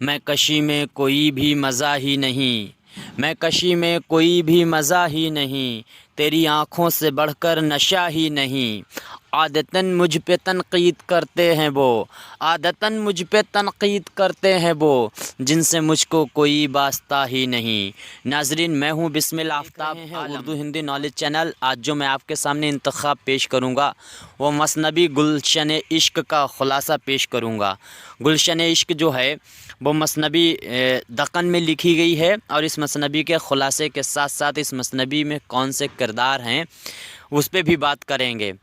मैं कशी में कोई भी मज़ा ही नहीं, मैं कशी में कोई भी मज़ा ही नहीं, तेरी आँखों से बढ़कर नशा ही नहीं। आदतन मुझ पे तनक़ीद करते हैं वो, आदतन मुझ पे तनक़ीद करते हैं वो, जिनसे मुझको कोई वास्ता ही नहीं। नाज़रीन, मैं हूँ बिस्मिल आफ्ताब उर्दू हिंदी नॉलेज चैनल। आज जो मैं आपके सामने इंतख़ाब पेश करूँगा वो मसनबी गुलशन इश्क का ख़ुलासा पेश करूँगा। गुलशन इश्क जो है वो मसनबी दक्कन में लिखी गई है और इस मसनबी के ख़ुलासे के साथ साथ इस मसनबी में कौन से किरदार हैं उस पर भी बात करेंगे।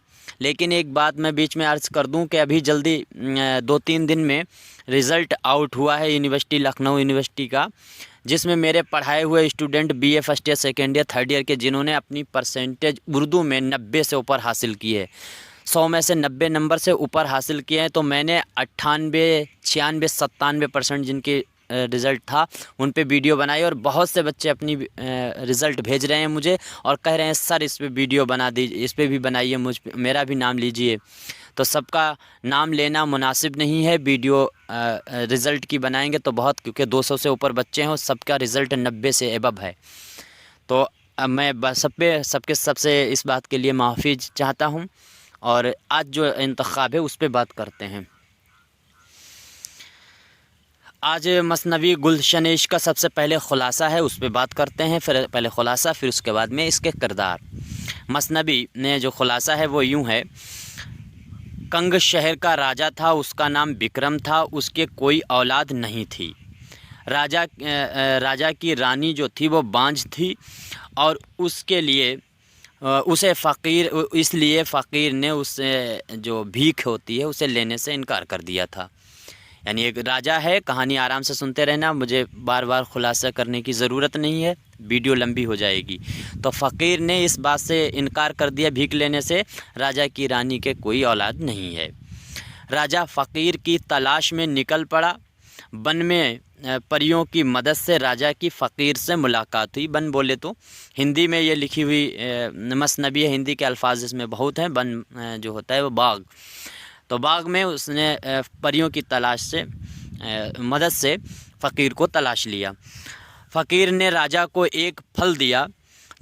लेकिन एक बात मैं बीच में अर्ज़ कर दूं कि अभी जल्दी 2-3 दिन में रिज़ल्ट आउट हुआ है यूनिवर्सिटी लखनऊ यूनिवर्सिटी का, जिसमें मेरे पढ़ाए हुए student BA first year, second year, third year के जिन्होंने अपनी परसेंटेज उर्दू में 90 से ऊपर हासिल की है, 100 में से 90 नंबर से ऊपर हासिल किए हैं। तो मैंने 98, 96, 97% जिनके रिज़ल्ट था उन पे वीडियो बनाई और बहुत से बच्चे अपनी रिज़ल्ट भेज रहे हैं मुझे और कह रहे हैं सर इस पे वीडियो बना दीजिए, इस पे भी बनाइए, मेरा भी नाम लीजिए। तो सबका नाम लेना मुनासिब नहीं है, वीडियो रिज़ल्ट की बनाएंगे तो बहुत, क्योंकि 200 से ऊपर बच्चे हैं और सबका रिज़ल्ट 90 से एबव है। तो मैं सबसे इस बात के लिए माफ़ी चाहता हूँ और आज जो इंतख़ाब है उस पर बात करते हैं। आज मसनवी गुलशन इश्क का सबसे पहले ख़ुलासा है, उस पर बात करते हैं। फिर पहले ख़ुलासा, फिर उसके बाद में इसके किरदार। मसनवी ने जो ख़ुलासा है वो यूँ है। कंग शहर का राजा था, उसका नाम विक्रम था, उसके कोई औलाद नहीं थी। राजा की रानी जो थी वो बांझ थी और उसके लिए उसे फ़कीर, इसलिए फ़कीर ने उससे जो भीख होती है उसे लेने से इनकार कर दिया था। यानी एक राजा है, कहानी आराम से सुनते रहना, मुझे बार बार खुलासा करने की ज़रूरत नहीं है, वीडियो लंबी हो जाएगी। तो फ़कीर ने इस बात से इनकार कर दिया भीख लेने से, राजा की रानी के कोई औलाद नहीं है। राजा फ़कीर की तलाश में निकल पड़ा। बन में परियों की मदद से राजा की फ़कीर से मुलाकात हुई। बन बोले तो हिंदी में ये लिखी हुई मसनबी है, हिंदी के अल्फाज इसमें बहुत हैं। बन जो होता है वो बाग, तो बाग में उसने परियों की तलाश से मदद से फ़कीर को तलाश लिया। फ़कीर ने राजा को एक फल दिया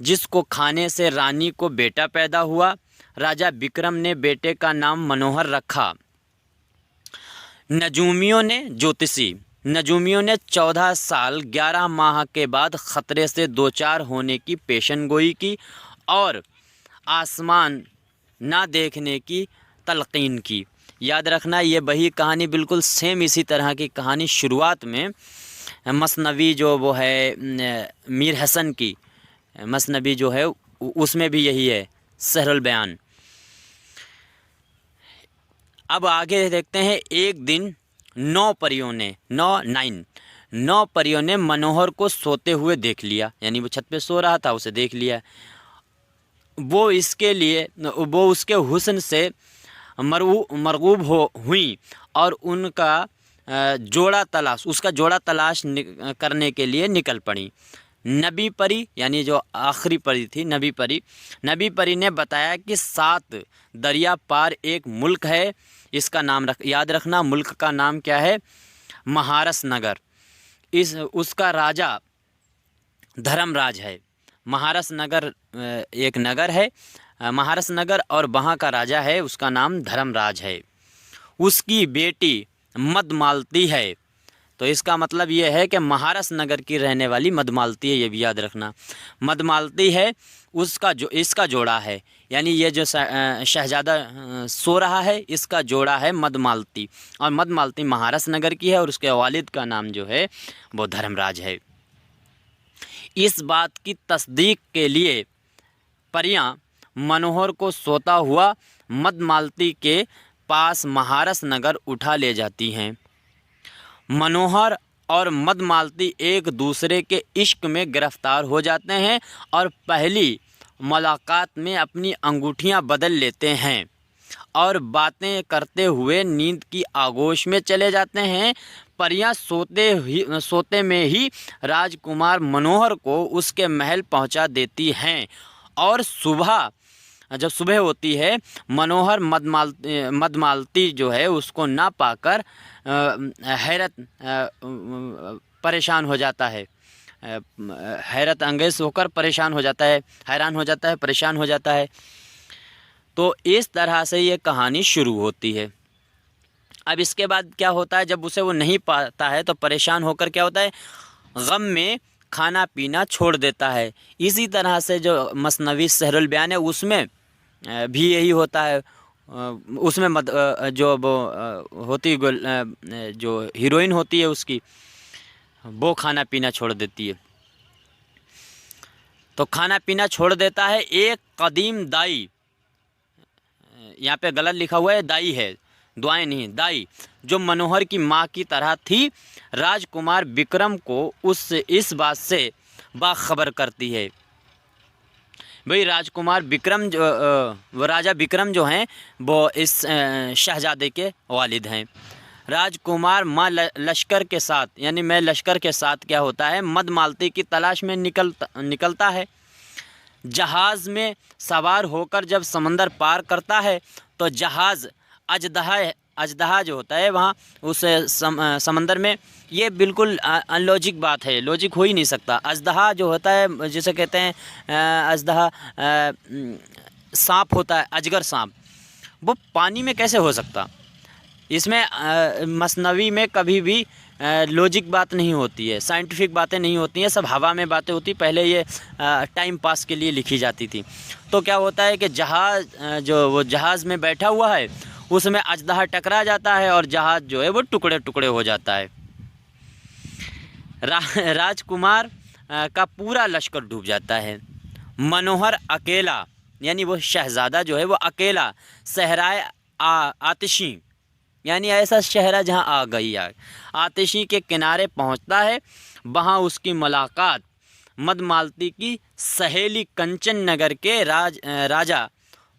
जिसको खाने से रानी को बेटा पैदा हुआ। राजा विक्रम ने बेटे का नाम मनोहर रखा। नजूमियों ने 14 साल 11 माह के बाद ख़तरे से दो चार होने की पेशन गोई की और आसमान ना देखने की तलक़ीन की। याद रखना, ये वही कहानी बिल्कुल सेम इसी तरह की कहानी शुरुआत में मसनवी जो वो है मीर हसन की मसनवी जो है उसमें भी यही है, सहरुल बयान। अब आगे देखते हैं। एक दिन 9 परियों ने मनोहर को सोते हुए देख लिया, यानी वो छत पे सो रहा था, उसे देख लिया। वो उसके हुस्न से मरगूब हुई और उसका जोड़ा तलाश करने के लिए निकल पड़ी। नबी परी, यानी जो आखिरी परी थी, नबी परी ने बताया कि 7 दरिया पार एक मुल्क है, इसका नाम याद रखना, मुल्क का नाम क्या है? महारस नगर। उसका राजा धर्मराज है। महारस नगर एक नगर है, महारस नगर, और वहाँ का राजा है, उसका नाम धर्मराज है। उसकी बेटी मदमालती है। तो इसका मतलब ये है कि महारस नगर की रहने वाली मदमालती है, ये भी याद रखना। मदमालती है इसका जोड़ा है, यानी ये जो शहजादा सो रहा है इसका जोड़ा है मदमालती, और मदमालती महारस नगर की है और उसके वालिद का नाम जो है वो धर्मराज है। इस बात की तस्दीक के लिए परियां मनोहर को सोता हुआ मदमालती के पास महारस नगर उठा ले जाती हैं। मनोहर और मदमालती एक दूसरे के इश्क में गिरफ्तार हो जाते हैं और पहली मुलाकात में अपनी अंगूठियां बदल लेते हैं और बातें करते हुए नींद की आगोश में चले जाते हैं। परियां सोते में ही राजकुमार मनोहर को उसके महल पहुंचा देती हैं और सुबह जब सुबह होती है, मनोहर मदमालती जो है उसको ना पाकर परेशान हो जाता है, हैरत अंगेज़ होकर परेशान हो जाता है, हैरान हो जाता है, परेशान हो जाता है। तो इस तरह से ये कहानी शुरू होती है। अब इसके बाद क्या होता है, जब उसे वो नहीं पाता है तो परेशान होकर क्या होता है, गम में खाना पीना छोड़ देता है। इसी तरह से जो मसनवी सहरुल बयान है उसमें भी यही होता है। उसमें जो वो होती जो हीरोइन होती है उसकी, वो खाना पीना छोड़ देती है। तो खाना पीना छोड़ देता है। एक कदीम दाई, यहाँ पे गलत लिखा हुआ है, दाई है, दुआएं नहीं, दाई, जो मनोहर की माँ की तरह थी, राजकुमार विक्रम को इस बात से बाखबर करती है। भाई राजकुमार विक्रम जो वो राजा विक्रम जो हैं वो इस शहजादे के वालिद हैं। राजकुमार माँ लश्कर के साथ, यानी मैं लश्कर के साथ क्या होता है, मदमालती की तलाश में निकलता है। जहाज़ में सवार होकर जब समंदर पार करता है तो जहाज़ अजदहा जो होता है वहाँ उस समंदर में, ये बिल्कुल अनलॉजिक बात है, लॉजिक हो ही नहीं सकता। अजदहा जो होता है, जिसे कहते हैं अजदहा, सांप होता है, अजगर सांप, वो पानी में कैसे हो सकता? इसमें मसनवी में कभी भी लॉजिक बात नहीं होती है, साइंटिफिक बातें नहीं होती हैं, सब हवा में बातें होती। पहले ये टाइम पास के लिए लिखी जाती थी। तो क्या होता है कि जहाज़ में बैठा हुआ है उसमें अजदहा टकरा जाता है और जहाज़ जो है वो टुकड़े टुकड़े हो जाता है। राजकुमार का पूरा लश्कर डूब जाता है। मनोहर अकेला, यानी वो शहज़ादा जो है वो अकेला सहराए आतिशी, यानी ऐसा शहरा जहाँ आ गई आग, आतिशी के किनारे पहुँचता है। वहाँ उसकी मुलाकात मदमालती की सहेली कंचन नगर के राजा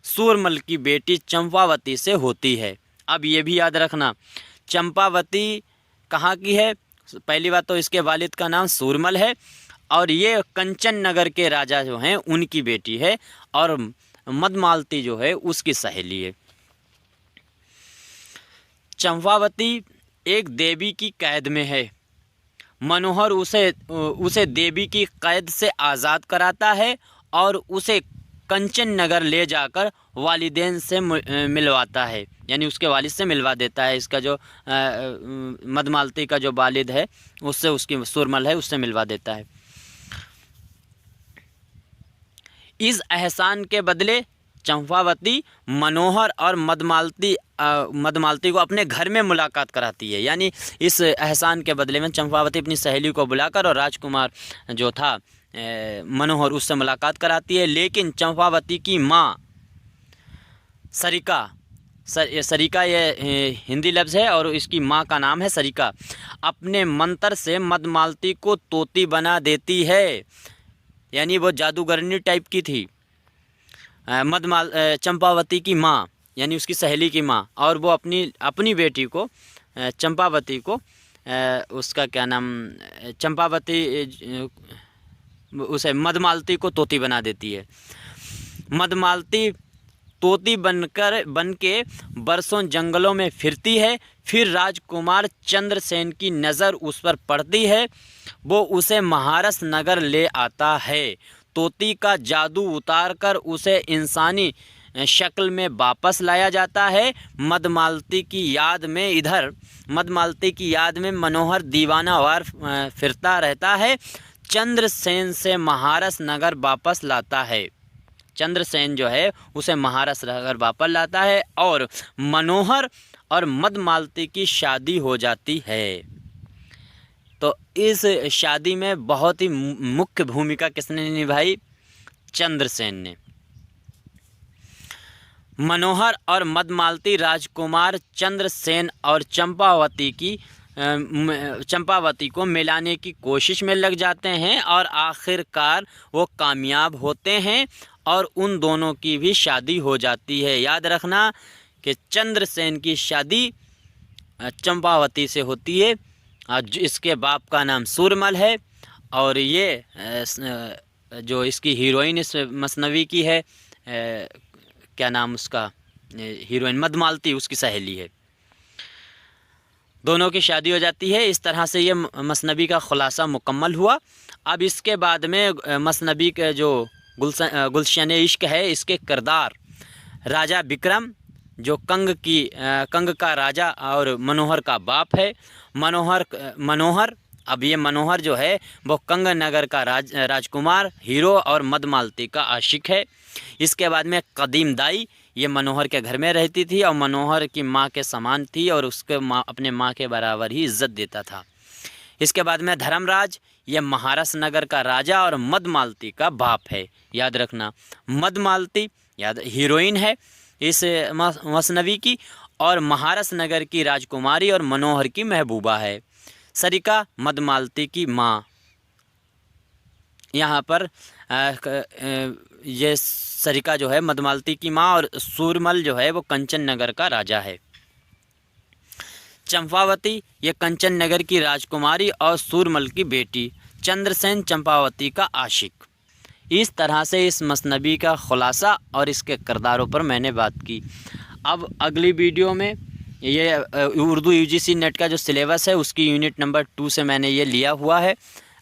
सूरमल की बेटी चंपावती से होती है। अब ये भी याद रखना, चंपावती कहाँ की है? पहली बात तो इसके वालिद का नाम सूरमल है और ये कंचन नगर के राजा जो हैं उनकी बेटी है और मदमालती जो है उसकी सहेली है। चंपावती एक देवी की कैद में है। मनोहर उसे देवी की कैद से आज़ाद कराता है और उसे कंचन नगर ले जाकर वालिदैन से मिलवाता है, यानी उसके वालिद से मिलवा देता है। इसका जो मदमालती का जो वालिद है उससे, उसकी सूरमल है, उससे मिलवा देता है। इस एहसान के बदले चंपावती मनोहर और मदमालती को अपने घर में मुलाकात कराती है। यानी इस एहसान के बदले में चंपावती अपनी सहेली को बुलाकर और राजकुमार जो था मनोहर उससे मुलाकात कराती है। लेकिन चंपावती की माँ सरिका ये हिंदी लफ्ज़ है और इसकी माँ का नाम है सरिका, अपने मंत्र से मदमालती को तोती बना देती है। यानी वो जादूगरनी टाइप की थी चंपावती की माँ, यानी उसकी सहेली की माँ, और वो अपनी बेटी को चंपावती को उसका क्या नाम, उसे मदमालती को तोती बना देती है। मदमालती तोती बन के बरसों जंगलों में फिरती है। फिर राजकुमार चंद्रसेन की नज़र उस पर पड़ती है, वो उसे महारस नगर ले आता है। तोती का जादू उतारकर उसे इंसानी शक्ल में वापस लाया जाता है। मदमालती की याद में मनोहर दीवानावार फिरता रहता है। चंद्रसेन से महारस नगर वापस लाता है। चंद्रसेन जो है उसे महारस नगर वापस लाता है और मनोहर और मदमालती की शादी हो जाती है। तो इस शादी में बहुत ही मुख्य भूमिका किसने निभाई? चंद्रसेन ने। मनोहर और मदमालती राजकुमार चंद्रसेन और चंपावती को मिलाने की कोशिश में लग जाते हैं और आखिरकार वो कामयाब होते हैं और उन दोनों की भी शादी हो जाती है। याद रखना कि चंद्रसेन की शादी चंपावती से होती है। इसके बाप का नाम सूरमल है और ये जो इसकी हीरोइन इस मसनवी की है क्या नाम उसका, हीरोइन मधुमालती उसकी सहेली है। दोनों की शादी हो जाती है। इस तरह से ये मसनबी का खुलासा मुकम्मल हुआ। अब इसके बाद में मसनबी के जो गुलशन इश्क है, इसके किरदार राजा विक्रम जो कंग का राजा और मनोहर का बाप है। मनोहर अब ये मनोहर जो है वो कंग नगर का राजकुमार हीरो और मधुमालती का आशिक है। इसके बाद में कदीम दाई, ये मनोहर के घर में रहती थी और मनोहर की माँ के समान थी और उसके अपने माँ के बराबर ही इज्जत देता था। इसके बाद में धर्मराज, ये महारस नगर का राजा और मधुमालती का बाप है। याद रखना, मधुमालती हीरोइन है इस मसनवी की और महारस नगर की राजकुमारी और मनोहर की महबूबा है। सरिका मधुमालती की माँ। यहाँ पर ये सरिका जो है मधुमालती की माँ और सूरमल जो है वो कंचन नगर का राजा है। चंपावती, ये कंचन नगर की राजकुमारी और सूरमल की बेटी। चंद्रसेन चंपावती का आशिक। इस तरह से इस मसनबी का खुलासा और इसके किरदारों पर मैंने बात की। अब अगली वीडियो में ये उर्दू UGC नेट का जो सिलेबस है उसकी यूनिट नंबर 2 से मैंने ये लिया हुआ है,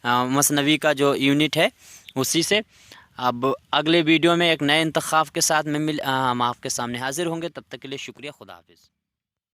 मसनवी का जो यूनिट है उसी से। अब अगले वीडियो में एक नए इंतखाब के साथ हम आपके सामने हाजिर होंगे। तब तक के लिए शुक्रिया। खुदा हाफिज़।